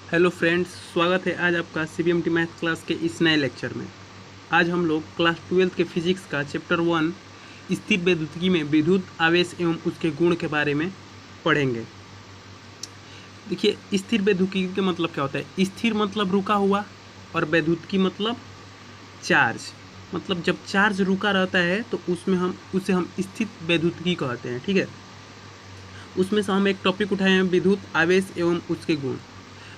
Hello friends, स्वागत है आज आपका CBMT मैथ क्लास के इस नए लेक्चर में। आज हम लोग क्लास 12 के फिजिक्स का चैप्टर 1 स्थिर वैद्युतिकी में विद्युत आवेश एवं उसके गुण के बारे में पढ़ेंगे। देखिए, स्थिर वैद्युतिकी का मतलब क्या होता है। स्थिर मतलब रुका हुआ और वैद्युतिकी मतलब चार्ज। मतलब जब चार्ज रुका रहता है तो उसे हम स्थिर वैद्युतिकी कहते हैं। ठीक है, उसमें से हम एक टॉपिक उठाए हैं, विद्युत आवेश एवं उसके गुण।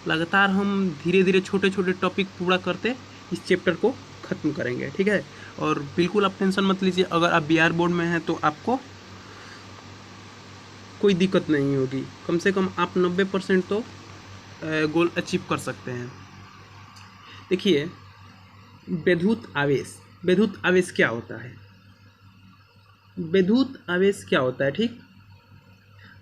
लगातार हम धीरे धीरे छोटे छोटे टॉपिक पूरा करते इस चैप्टर को ख़त्म करेंगे। ठीक है, और बिल्कुल आप टेंशन मत लीजिए, अगर आप BR बोर्ड में हैं तो आपको कोई दिक्कत नहीं होगी। कम से कम आप 90% तो गोल अचीव कर सकते हैं। देखिए, विद्युत आवेश क्या होता है। विद्युत आवेश क्या होता है, ठीक।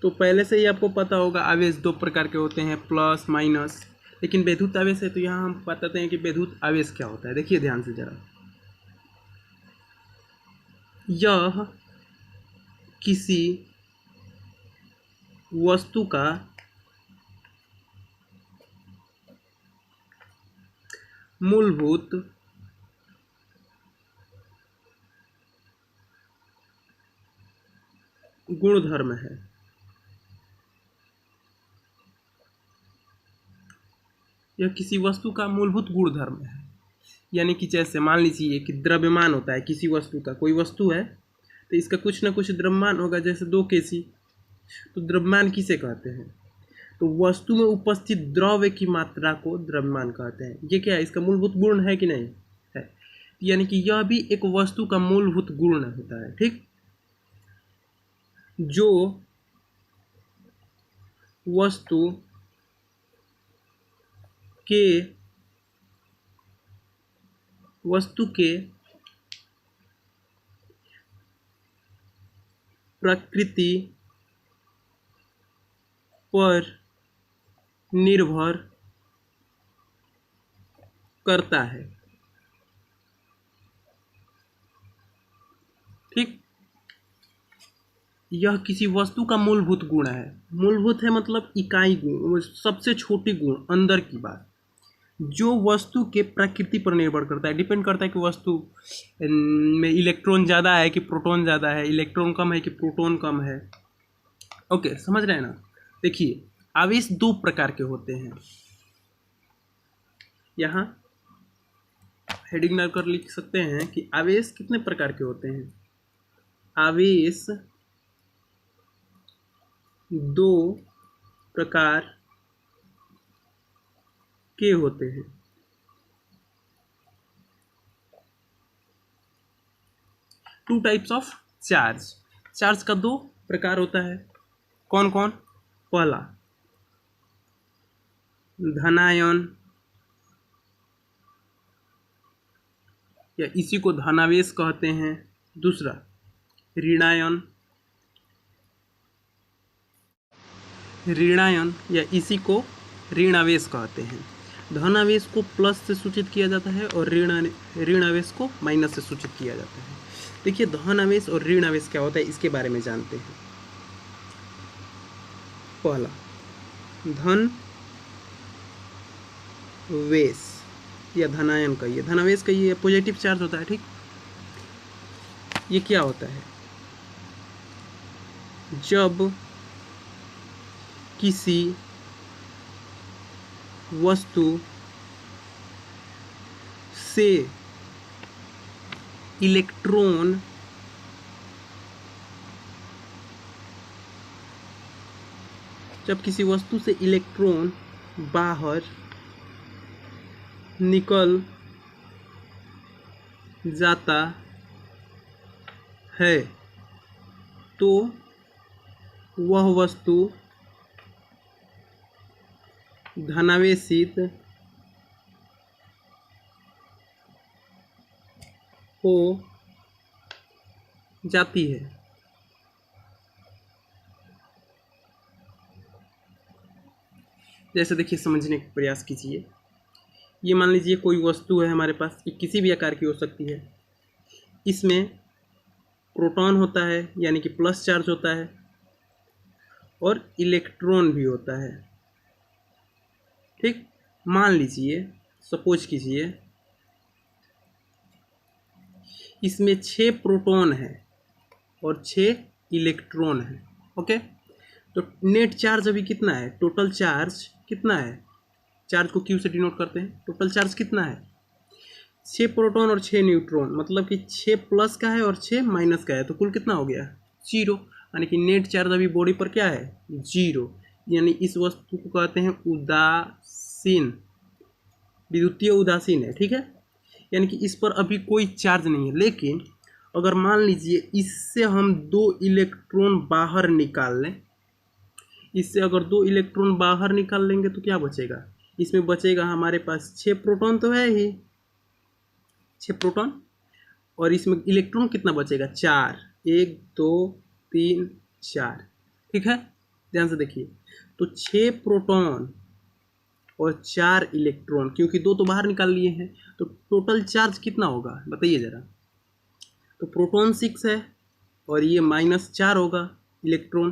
तो पहले से ही आपको पता होगा, आवेश दो प्रकार के होते हैं, प्लस माइनस। लेकिन विद्युत आवेश है तो यहाँ हम बताते हैं कि विद्युत आवेश क्या होता है। देखिए ध्यान से जरा, यह किसी वस्तु का मूलभूत गुणधर्म है। यह किसी वस्तु का मूलभूत गुणधर्म है। यानी कि जैसे मान लीजिए कि द्रव्यमान होता है किसी वस्तु का, कोई वस्तु है तो इसका कुछ ना कुछ द्रव्यमान होगा, जैसे 2 kg। तो द्रव्यमान किसे कहते हैं, तो वस्तु में उपस्थित द्रव्य की मात्रा को द्रव्यमान कहते हैं। ये क्या है, इसका मूलभूत गुण है कि नहीं है। यानी कि यह भी एक वस्तु का मूलभूत गुण होता है। ठीक, जो वस्तु के प्रकृति पर निर्भर करता है। ठीक, यह किसी वस्तु का मूलभूत गुण है। मूलभूत है मतलब इकाई गुण, सबसे छोटी गुण, अंदर की बात, जो वस्तु के प्रकृति पर निर्भर करता है, डिपेंड करता है कि वस्तु में इलेक्ट्रॉन ज़्यादा है कि प्रोटॉन ज़्यादा है, इलेक्ट्रॉन कम है कि प्रोटॉन कम है। ओके, समझ रहे हैं ना। देखिए, आवेश दो प्रकार के होते हैं। यहाँ हेडिंग डालकर लिख सकते हैं कि आवेश कितने प्रकार के होते हैं। आवेश दो प्रकार के होते हैं। Two types of charge. Charge का दो प्रकार होता है। कौन कौन। पहला धनायन, या इसी को धनावेश कहते हैं। दूसरा ऋणायन, या इसी को ऋणावेश कहते हैं। धनावेश को प्लस से सूचित किया जाता है और ऋणावेश को माइनस से सूचित किया जाता है। देखिए, धनावेश और ऋणावेश क्या होता है इसके बारे में जानते हैं। पहला धन वेश या धनायन कहिए, धनावेश कहिए, पॉजिटिव चार्ज होता है। ठीक, ये क्या होता है, जब किसी वस्तु से इलेक्ट्रॉन बाहर निकल जाता है तो वह वस्तु धनावेशित हो जाती है। जैसे देखिए, समझने का प्रयास कीजिए। ये मान लीजिए कोई वस्तु है हमारे पास, ये किसी भी आकार की हो सकती है। इसमें प्रोटॉन होता है यानी कि प्लस चार्ज होता है, और इलेक्ट्रॉन भी होता है। ठीक, मान लीजिए, सपोज कीजिए, इसमें 6 प्रोटॉन है और 6 इलेक्ट्रॉन है। ओके, तो नेट चार्ज अभी कितना है, टोटल चार्ज कितना है, चार्ज को क्यू से डिनोट करते हैं, टोटल चार्ज कितना है, 6 प्रोटॉन और 6 न्यूट्रॉन, मतलब कि 6 प्लस का है और 6 माइनस का है, तो कुल कितना हो गया, 0। यानी कि नेट चार्ज अभी बॉडी पर क्या है, 0। यानी इस वस्तु को कहते हैं उदासीन, विद्युतीय उदासीन है, ठीक है। यानी कि इस पर अभी कोई चार्ज नहीं है। लेकिन अगर मान लीजिए इससे हम 2 इलेक्ट्रॉन बाहर निकाल लें, इससे अगर 2 इलेक्ट्रॉन बाहर निकाल लेंगे तो क्या बचेगा, इसमें बचेगा हमारे पास 6 प्रोटॉन तो है ही, 6 प्रोटॉन, और इसमें इलेक्ट्रॉन कितना बचेगा, 4, 1 2 3 4, ठीक है। ध्यान से देखिए, तो 6 प्रोटॉन और 4 इलेक्ट्रॉन, क्योंकि 2 तो बाहर निकाल लिए हैं, तो टोटल चार्ज कितना होगा बताइए ज़रा। तो प्रोटॉन 6 है और ये -4 होगा इलेक्ट्रॉन,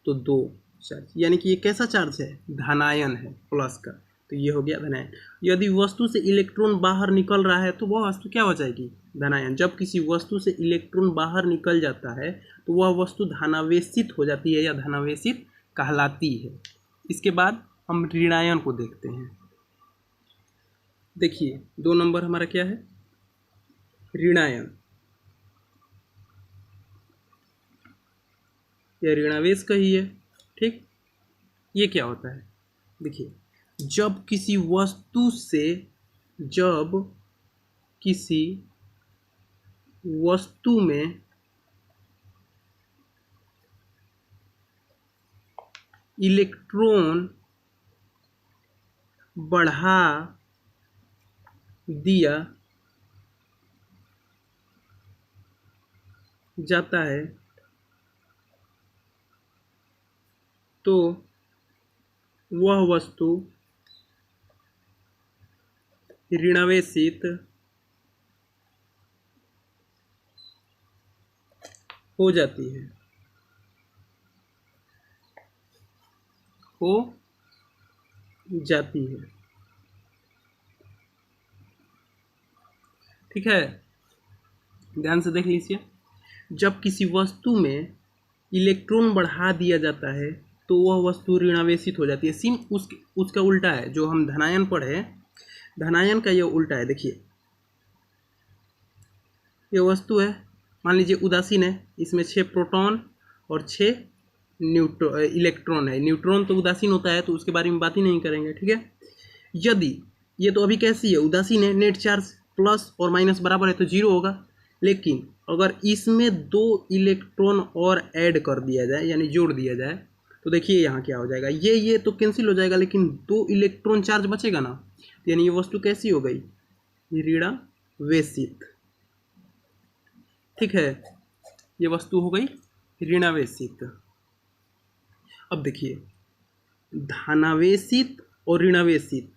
तो 2 चार्ज, यानी कि ये कैसा चार्ज है, धनायन है, प्लस का, तो ये हो गया धनायन। यदि वस्तु से इलेक्ट्रॉन बाहर निकल रहा है तो वह वस्तु क्या हो जाएगी, धनायन। जब किसी वस्तु से इलेक्ट्रॉन बाहर निकल जाता है तो वह वस्तु धनावेशित हो जाती है या धनावेशित कहलाती है। इसके बाद हम ऋणायन को देखते हैं। देखिए 2 नंबर हमारा क्या है, ऋणायन, या ऋणावेश का ही है, ठीक। ये क्या होता है, देखिए, जब किसी वस्तु से, जब किसी वस्तु में इलेक्ट्रॉन बढ़ा दिया जाता है तो वह वस्तु ऋणावेशित हो जाती है, हो जाती है, ठीक है। ध्यान से देख लीजिए, जब किसी वस्तु में इलेक्ट्रॉन बढ़ा दिया जाता है तो वह वस्तु ऋणावेशित हो जाती है। सीन उसका उल्टा है, जो हम धनायन पढ़े, धनायन का ये उल्टा है। देखिए ये वस्तु है, मान लीजिए उदासीन है, इसमें 6 प्रोटॉन और 6 इलेक्ट्रॉन है। न्यूट्रॉन तो उदासीन होता है तो उसके बारे में बात ही नहीं करेंगे, ठीक है। यदि ये तो अभी कैसी है, उदासीन है, नेट चार्ज प्लस और माइनस बराबर है तो 0 होगा। लेकिन अगर इसमें 2 इलेक्ट्रॉन और ऐड कर दिया जाए, यानी जोड़ दिया जाए, तो देखिए यहाँ क्या हो जाएगा, ये तो कैंसिल हो जाएगा, लेकिन 2 इलेक्ट्रॉन चार्ज बचेगा ना, यानी ये वस्तु कैसी हो गई, ऋणावेशित, ठीक है। ये वस्तु हो गई ऋणावेशित। अब देखिए, धनावेशित और ऋणावेशित,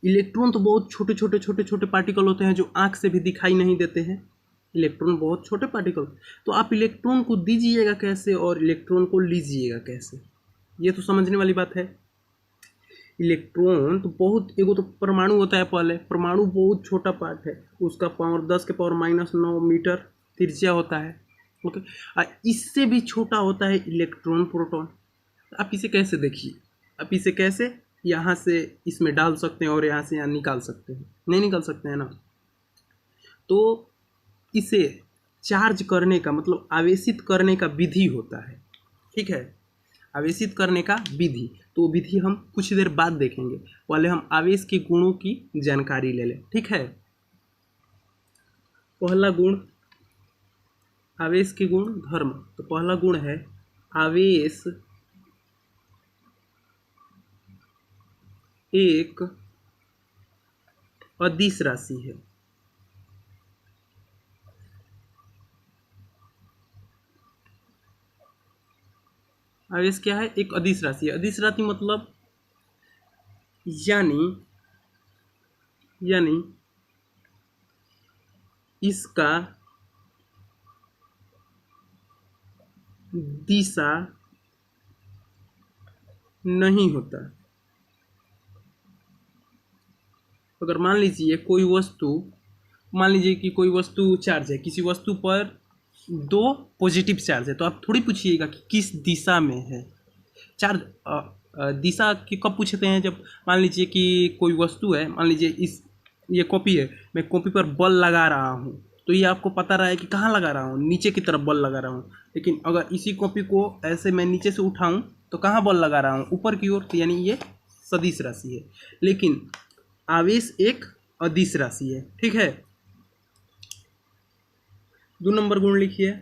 इलेक्ट्रॉन तो बहुत छोटे छोटे छोटे छोटे पार्टिकल होते हैं जो आंख से भी दिखाई नहीं देते हैं। इलेक्ट्रॉन बहुत छोटे पार्टिकल, तो आप इलेक्ट्रॉन को दीजिएगा कैसे और इलेक्ट्रॉन को लीजिएगा कैसे, ये तो समझने वाली बात है। इलेक्ट्रॉन तो बहुत, एगो तो परमाणु होता है, पहले परमाणु बहुत छोटा पार्ट है, उसका पावर 10 के पावर -9 मीटर त्रिज्या होता है, ओके। इससे भी छोटा होता है इलेक्ट्रॉन, प्रोटॉन। आप इसे कैसे देखिए, आप इसे कैसे यहाँ से इसमें डाल सकते हैं और यहाँ से यहाँ निकाल सकते हैं, नहीं निकाल सकते हैं ना। तो इसे चार्ज करने का मतलब आवेशित करने का विधि होता है, ठीक है, आवेशित करने का विधि। तो विधि हम कुछ देर बाद देखेंगे, पहले हम आवेश के गुणों की जानकारी ले लें, ठीक है। पहला गुण, आवेश के गुण धर्म, तो पहला गुण है आवेश एक अदिश राशि है। आवेश क्या है, एक अदिश राशि है। अदिश राशि मतलब यानी इसका दिशा नहीं होता, अगर मान लीजिए कि कोई वस्तु चार्ज है, किसी वस्तु पर 2 पॉजिटिव चार्ज है, तो आप थोड़ी पूछिएगा कि किस दिशा में है चार्ज। दिशा की कब पूछते हैं, जब मान लीजिए कि कोई वस्तु है, मान लीजिए ये कॉपी है, मैं कॉपी पर बल लगा रहा हूँ, तो ये आपको पता रहा है कि कहाँ लगा रहा हूँ, नीचे की तरफ बल लगा रहा हूँ। लेकिन अगर इसी कॉपी को ऐसे मैं नीचे से उठाऊँ तो कहाँ बल लगा रहा हूँ, ऊपर की ओर, तो यानी ये सदिश राशि है। लेकिन आवेश एक अदिश राशि है, ठीक है। 2 नंबर गुण लिखिए,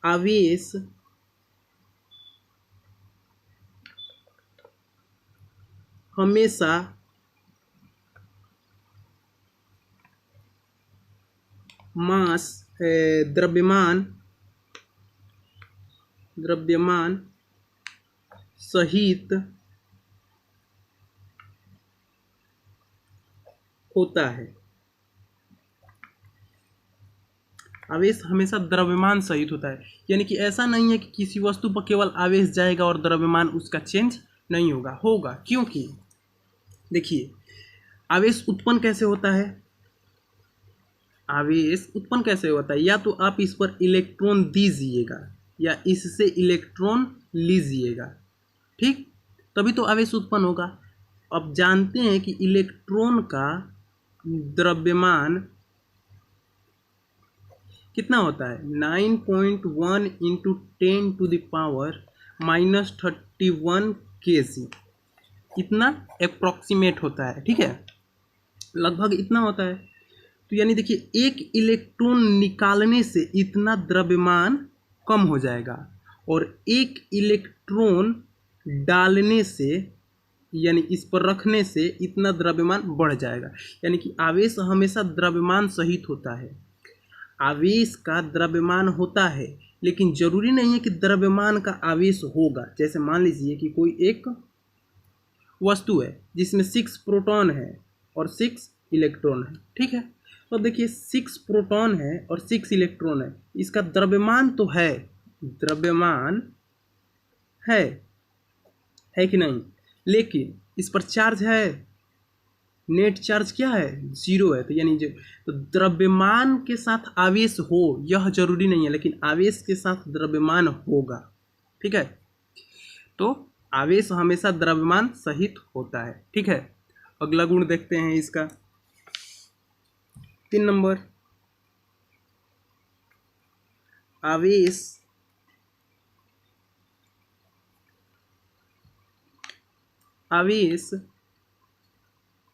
आवेश हमेशा द्रव्यमान सहित होता है। आवेश हमेशा द्रव्यमान सहित होता है, यानी कि ऐसा नहीं है कि किसी वस्तु पर केवल आवेश जाएगा और द्रव्यमान उसका चेंज नहीं होगा। क्योंकि देखिए, आवेश उत्पन्न कैसे होता है, या तो आप इस पर इलेक्ट्रॉन दीजिएगा या इससे इलेक्ट्रॉन लीजिएगा, ठीक, तभी तो आवेश उत्पन्न होगा। अब जानते हैं कि इलेक्ट्रॉन का द्रव्यमान कितना होता है, 9.1 इंटू 10⁻⁻31 kg, इतना अप्रॉक्सीमेट होता है, ठीक है, लगभग इतना होता है। तो यानी देखिए, एक इलेक्ट्रॉन निकालने से इतना द्रव्यमान कम हो जाएगा और एक इलेक्ट्रॉन डालने से, यानी इस पर रखने से इतना द्रव्यमान बढ़ जाएगा। यानी कि आवेश हमेशा द्रव्यमान सहित होता है। आवेश का द्रव्यमान होता है, लेकिन जरूरी नहीं है कि द्रव्यमान का आवेश होगा। जैसे मान लीजिए कि कोई एक वस्तु है जिसमें 6 प्रोटॉन है और 6 इलेक्ट्रॉन है, ठीक है। तो देखिए, 6 प्रोटॉन है और 6 इलेक्ट्रॉन है, इसका द्रव्यमान तो है, द्रव्यमान है कि नहीं, लेकिन इस पर चार्ज है, नेट चार्ज क्या है, 0 है। तो यानी तो द्रव्यमान के साथ आवेश हो यह जरूरी नहीं है, लेकिन आवेश के साथ द्रव्यमान होगा, ठीक है। तो आवेश हमेशा द्रव्यमान सहित होता है, ठीक है। अगला गुण देखते हैं इसका, 3 नंबर, आवेश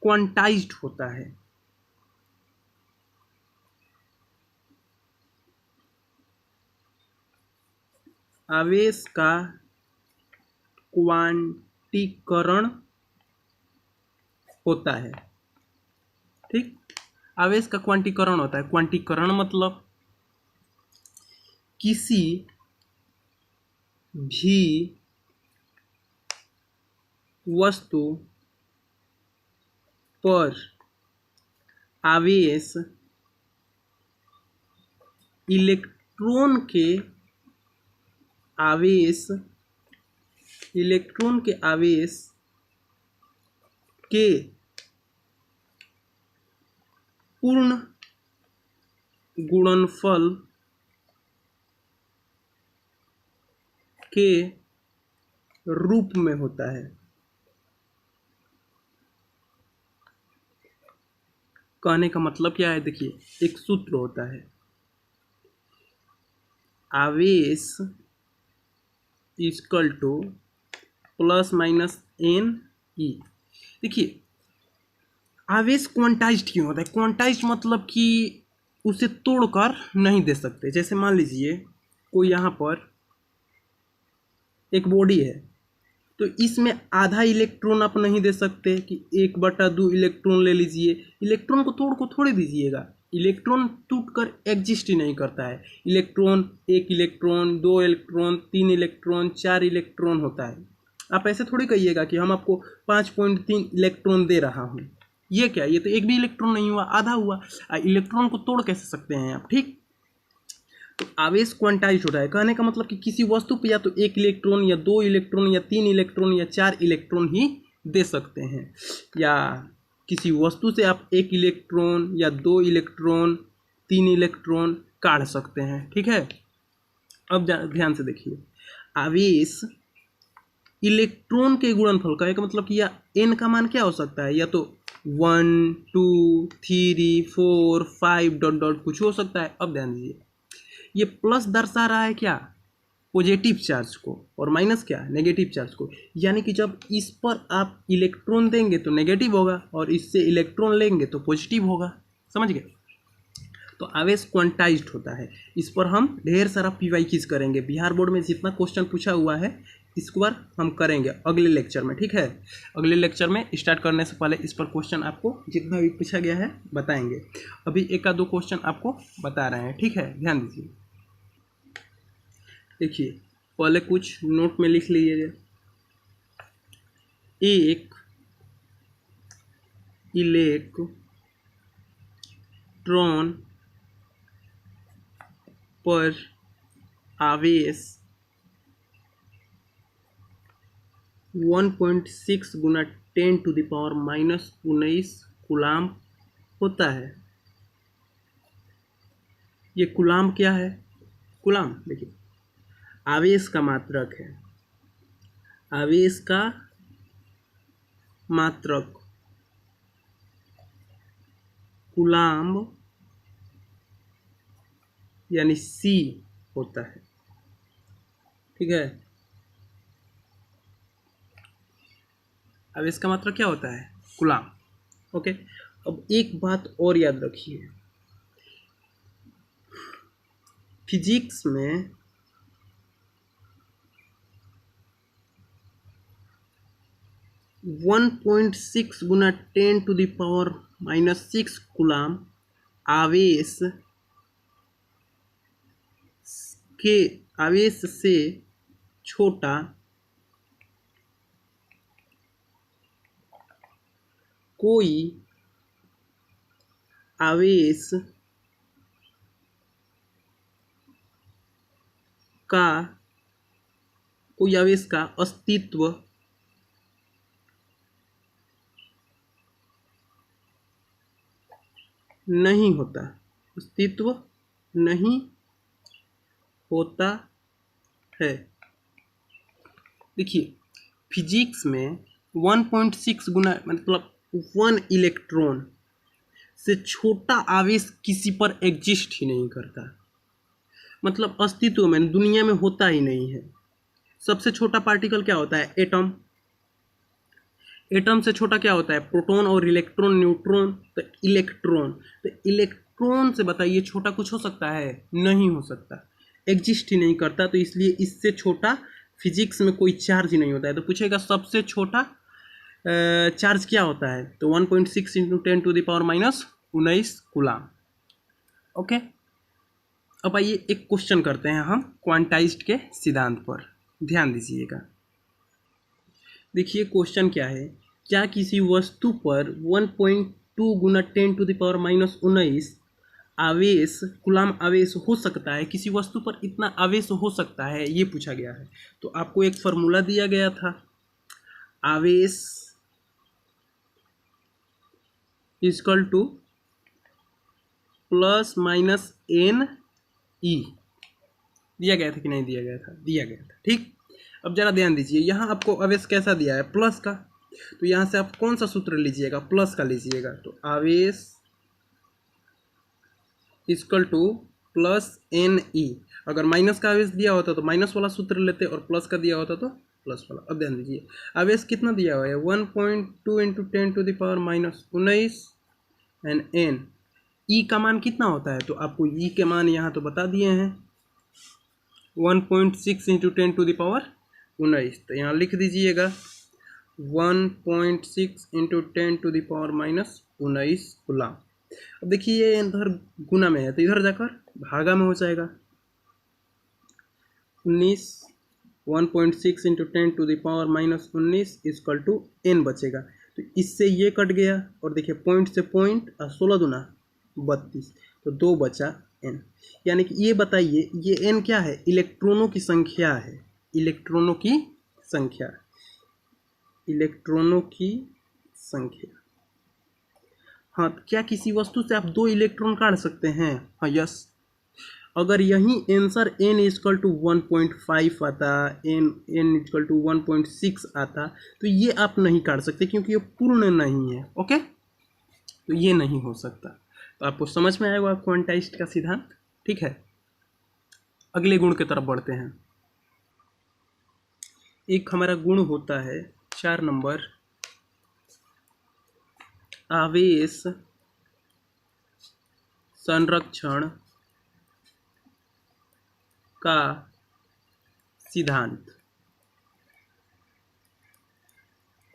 क्वांटाइज्ड होता है। आवेश का क्वांटीकरण होता है, ठीक, आवेश का क्वांटीकरण होता है। क्वांटीकरण मतलब किसी भी वस्तु पर आवेश इलेक्ट्रॉन के आवेश के पूर्ण गुणनफल के रूप में होता है। कहने का मतलब क्या है, देखिए, एक सूत्र होता है, आवेश इक्वल टू ±NE। देखिए, आवेश क्वांटाइज्ड क्यों होता है, क्वांटाइज्ड मतलब कि उसे तोड़कर नहीं दे सकते। जैसे मान लीजिए कोई यहाँ पर एक बॉडी है, तो इसमें आधा इलेक्ट्रॉन आप नहीं दे सकते कि 1/2 इलेक्ट्रॉन ले लीजिए, इलेक्ट्रॉन को तोड़ को थोड़ी दीजिएगा, इलेक्ट्रॉन टूटकर एग्जिस्ट ही नहीं करता है। Electron 1 electron, 2 electron, 3 electron, 4 electron होता है। आप ऐसे थोड़ी कहिएगा कि हम आपको 5.3 इलेक्ट्रॉन दे रहा हूँ, ये क्या, ये तो एक भी इलेक्ट्रॉन नहीं हुआ, आधा हुआ। इलेक्ट्रॉन को तोड़ कैसे सकते हैं आप, ठीक। तो आवेश क्वांटाइज होता है, कहने का मतलब कि किसी वस्तु पे या तो एक इलेक्ट्रॉन या दो इलेक्ट्रॉन या तीन इलेक्ट्रॉन या चार इलेक्ट्रॉन ही दे सकते हैं, या किसी वस्तु से आप एक इलेक्ट्रॉन या दो इलेक्ट्रॉन तीन इलेक्ट्रॉन काढ़ सकते हैं। ठीक है, अब ध्यान से देखिए, आवेश इलेक्ट्रॉन के गुणनफल का एक मतलब कि या एन का मान क्या हो सकता है, या तो 1 2 3 4 5 डॉट डॉट कुछ हो सकता है। अब ध्यान दीजिए, ये प्लस दर्शा रहा है क्या, पॉजिटिव चार्ज को, और माइनस क्या, नेगेटिव चार्ज को। यानी कि जब इस पर आप इलेक्ट्रॉन देंगे तो नेगेटिव होगा, और इससे इलेक्ट्रॉन लेंगे तो पॉजिटिव होगा। समझ गए? तो आवेश क्वांटाइज्ड होता है। इस पर हम ढेर सारा पीवाईक्यूज करेंगे, बिहार बोर्ड में जितना क्वेश्चन पूछा हुआ है इसको बार हम करेंगे अगले लेक्चर में। ठीक है, अगले लेक्चर में स्टार्ट करने से पहले इस पर क्वेश्चन आपको जितना भी पूछा गया है बताएंगे। अभी एक आध दो क्वेश्चन आपको बता रहे हैं। ठीक है, ध्यान दीजिए। देखिए, पहले कुछ नोट में लिख लीजिएगा। एक इलेक्ट्रॉन पर आवेश 1.6 गुना 10⁻⁻19 कूलाम होता है। ये कूलाम क्या है? कूलाम देखिए आवेश का मात्रक है, आवेश का मात्रक कूलाम यानी सी होता है। ठीक है, आवेश का मात्रक क्या होता है? कूलाम। ओके, अब एक बात और याद रखिए, फिजिक्स में 1.6 गुना 10⁻⁻6 कूलाम आवेश से छोटा कोई आवेश का अस्तित्व नहीं होता, अस्तित्व नहीं होता है। देखिए, फिजिक्स में 1.6 गुना मतलब 1 इलेक्ट्रॉन से छोटा आवेश किसी पर एग्जिस्ट ही नहीं करता, मतलब अस्तित्व में दुनिया में होता ही नहीं है। सबसे छोटा पार्टिकल क्या होता है? एटम। एटम से छोटा क्या होता है? प्रोटॉन और इलेक्ट्रॉन, न्यूट्रॉन। तो इलेक्ट्रॉन से बताइए छोटा कुछ हो सकता है? नहीं हो सकता, एग्जिस्ट ही नहीं करता। तो इसलिए इससे छोटा फिजिक्स में कोई चार्ज ही नहीं होता है। तो पूछेगा सबसे छोटा चार्ज क्या होता है? तो 1.6 × 10⁻⁻19 कूलाम। ओके, अब आइए एक क्वेश्चन करते हैं हम क्वांटाइज्ड के सिद्धांत पर, ध्यान दीजिएगा। देखिए क्वेश्चन क्या है, क्या किसी वस्तु पर 1.2 गुना 10⁻⁻19 आवेश कूलाम आवेश हो सकता है? किसी वस्तु पर इतना आवेश हो सकता है, ये पूछा गया है। तो आपको एक फॉर्मूला दिया गया था, आवेश इक्वल टू ±NE। दिया गया था कि नहीं दिया गया था? दिया गया था। ठीक, अब जरा ध्यान दीजिए, यहाँ आपको आवेश कैसा दिया है? प्लस का। तो यहाँ से आप कौन सा सूत्र लीजिएगा? प्लस का लीजिएगा। तो आवेश इक्वल टू +NE। अगर माइनस का आवेश दिया होता तो माइनस वाला सूत्र लेते, और प्लस का दिया होता तो प्लस वाला। अब ध्यान दीजिए, आवेश कितना दिया हुआ है? 1.2 × 10⁻⁻19 एंड N। ई का मान कितना होता है? तो आपको ई के मान यहाँ तो बता दिए हैं, 1.6 × 10⁻19। तो यहाँ लिख दीजिएगा 1.6 × 10⁻⁻19 कूलाम। अब देखिए ये इधर गुना में है तो इधर जाकर भागा में हो जाएगा। 1.6 × 10⁻⁻19 इक्वल टू N बचेगा। तो इससे ये कट गया, और देखिए पॉइंट से पॉइंट, और 16 दूना 32, तो 2 बचा n, यानी कि ये बताइए ये n क्या है, इलेक्ट्रॉनों की संख्या है, इलेक्ट्रॉनों की संख्या, इलेक्ट्रॉनों की संख्या। हाँ, क्या किसी वस्तु से आप 2 इलेक्ट्रॉन काट सकते हैं? हाँ, यस। अगर यही आंसर n इजकल टू 1.5 आता, n इजकल टू 1.6 आता, तो ये आप नहीं काट सकते क्योंकि ये पूर्ण नहीं है। ओके, तो ये नहीं हो सकता। तो आपको समझ में आएगा क्वांटाइज्ड का सिद्धांत। ठीक है, अगले गुण की तरफ बढ़ते हैं। एक हमारा गुण होता है 4 नंबर, आवेश संरक्षण का सिद्धांत।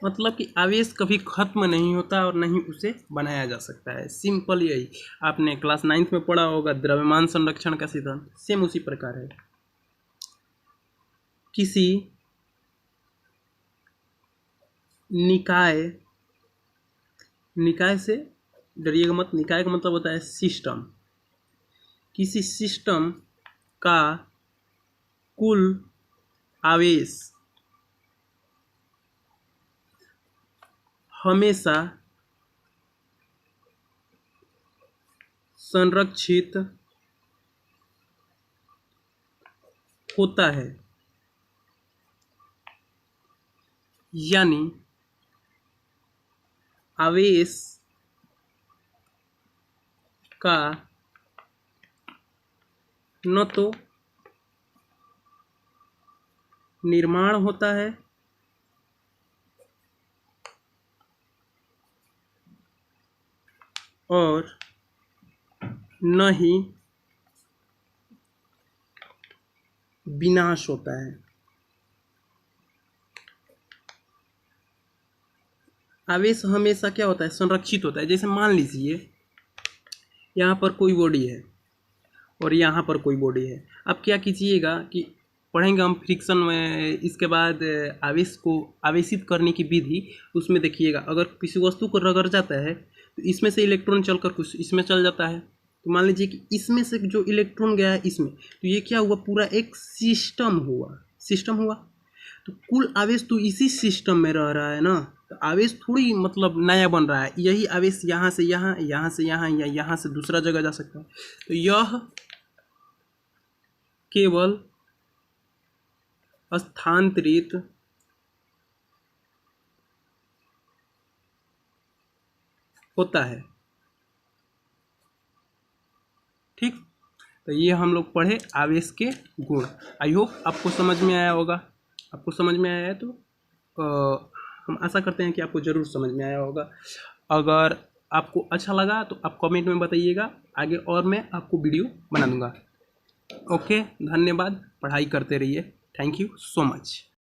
मतलब कि आवेश कभी खत्म नहीं होता और नहीं उसे बनाया जा सकता है, सिंपल यही। आपने क्लास 9th में पढ़ा होगा द्रव्यमान संरक्षण का सिद्धांत, सेम उसी प्रकार है। किसी निकाय, निकाय से डरिएगा मत, निकाय का मतलब होता है सिस्टम, किसी सिस्टम का कुल आवेश हमेशा संरक्षित होता है, यानी आवेश का न तो निर्माण होता है और न ही विनाश होता है। आवेश हमेशा क्या होता है, संरक्षित होता है। जैसे मान लीजिए यहाँ पर कोई बॉडी है और यहाँ पर कोई बॉडी है। अब क्या कीजिएगा कि पढ़ेंगे हम फ्रिक्शन में, इसके बाद आवेश को आवेशित करने की विधि, उसमें देखिएगा अगर किसी वस्तु को रगड़ जाता है तो इसमें से इलेक्ट्रॉन चलकर कुछ इसमें चल जाता है। तो मान लीजिए कि इसमें से जो इलेक्ट्रॉन गया है इसमें, तो ये क्या हुआ, पूरा एक सिस्टम हुआ, सिस्टम हुआ। तो कुल आवेश तो इसी सिस्टम में रह रहा है ना, तो आवेश थोड़ी मतलब नया बन रहा है। यही आवेश यहाँ से यहाँ, यहाँ से यहाँ या यहाँ से दूसरा जगह जा सकता है। तो यह केवल स्थानांतरित होता है। ठीक, तो ये हम लोग पढ़े आवेश के गुण। आई होप आपको समझ में आया होगा। आपको समझ में आया है तो हम आशा करते हैं कि आपको ज़रूर समझ में आया होगा। अगर आपको अच्छा लगा तो आप कमेंट में बताइएगा, आगे और मैं आपको वीडियो बना दूंगा। ओके, धन्यवाद, पढ़ाई करते रहिए। Thank you so much.